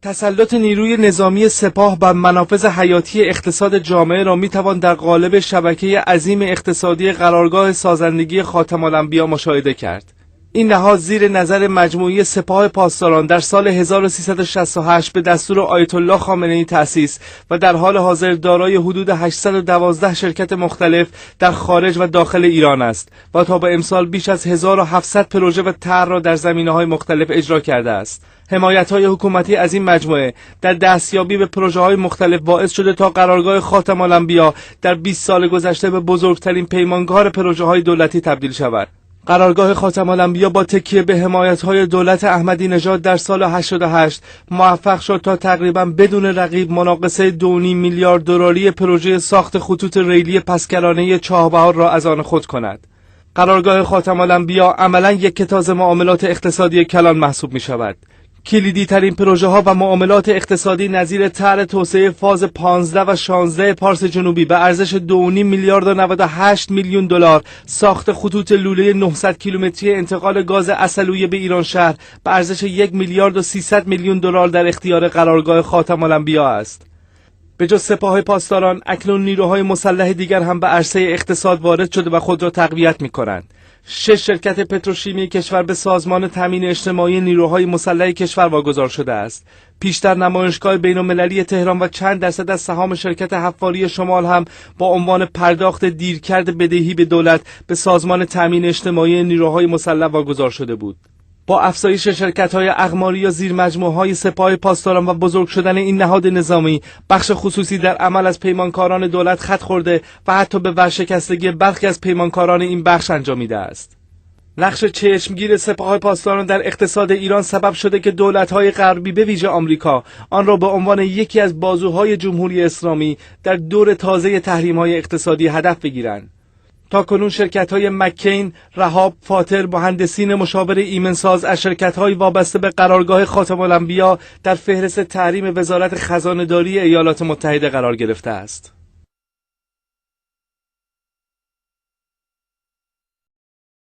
تسلط نیروی نظامی سپاه بر منافذ حیاتی اقتصاد جامعه را میتوان در قالب شبکه عظیم اقتصادی قرارگاه سازندگی خاتم الانبیا مشاهده کرد. این نهاد زیر نظر مجموعه سپاه پاسداران در سال 1368 به دستور آیت الله خامنه‌ای تأسیس و در حال حاضر دارای حدود 812 شرکت مختلف در خارج و داخل ایران است و تا به امسال بیش از 1700 پروژه و طرح را در زمینه‌های مختلف اجرا کرده است. حمایت‌های حکومتی از این مجموعه در دستیابی به پروژه‌های مختلف باعث شده تا قرارگاه خاتم الانبیا در 20 سال گذشته به بزرگترین پیمانکار پروژه‌های دولتی تبدیل شود. قرارگاه خاتم الانبیا با تکیه به حمایت‌های دولت احمدی نژاد در سال 88 موفق شد تا تقریباً بدون رقیب مناقصه 2.5 میلیارد دلاری پروژه ساخت خطوط ریلی پسکرانه چاهبهار را از آن خود کند. قرارگاه خاتم الانبیا عملاً یک کتاز معاملات اقتصادی کلان محسوب می‌شود. کلیدی ترین پروژه ها و معاملات اقتصادی نظیر طرح توسعه فاز 15 و 16 پارس جنوبی به ارزش 2.5 میلیارد و 98 میلیون دلار، ساخت خطوط لوله 900 کیلومتری انتقال گاز عسلویه به ایران شهر به ارزش 1 میلیارد و 300 میلیون دلار در اختیار قرارگاه خاتم الانبیا است. به جز سپاه پاسداران، اکنون نیروهای مسلح دیگر هم به عرصه اقتصاد وارد شده و خود را تقویت می‌کنند. 6 شرکت پتروشیمی کشور به سازمان تامین اجتماعی نیروهای مسلح کشور واگذار شده است. پیشتر نمایشگاه بین‌المللی تهران و چند درصد از سهام شرکت حفاری شمال هم با عنوان پرداخت دیرکرد بدهی به دولت به سازمان تامین اجتماعی نیروهای مسلح واگذار شده بود. با افزایش شرکت‌های اقماری یا زیرمجموعه‌های سپاه پاسداران و بزرگ شدن این نهاد نظامی، بخش خصوصی در عمل از پیمانکاران دولت خط خورده و حتی به ورشکستگی برخی از پیمانکاران این بخش انجامیده است. نقش چشمگیر سپاه پاسداران در اقتصاد ایران سبب شده که دولت‌های غربی به ویژه آمریکا آن را به عنوان یکی از بازوهای جمهوری اسلامی در دور تازه تحریم‌های اقتصادی هدف بگیرند. تاکنون شرکت‌های مکین، رهاب، فاتر، مهندسین مشاور ایمنساز از شرکت‌های وابسته به قرارگاه خاتم الانبیا در فهرست تحریم وزارت خزانه‌داری ایالات متحده قرار گرفته است.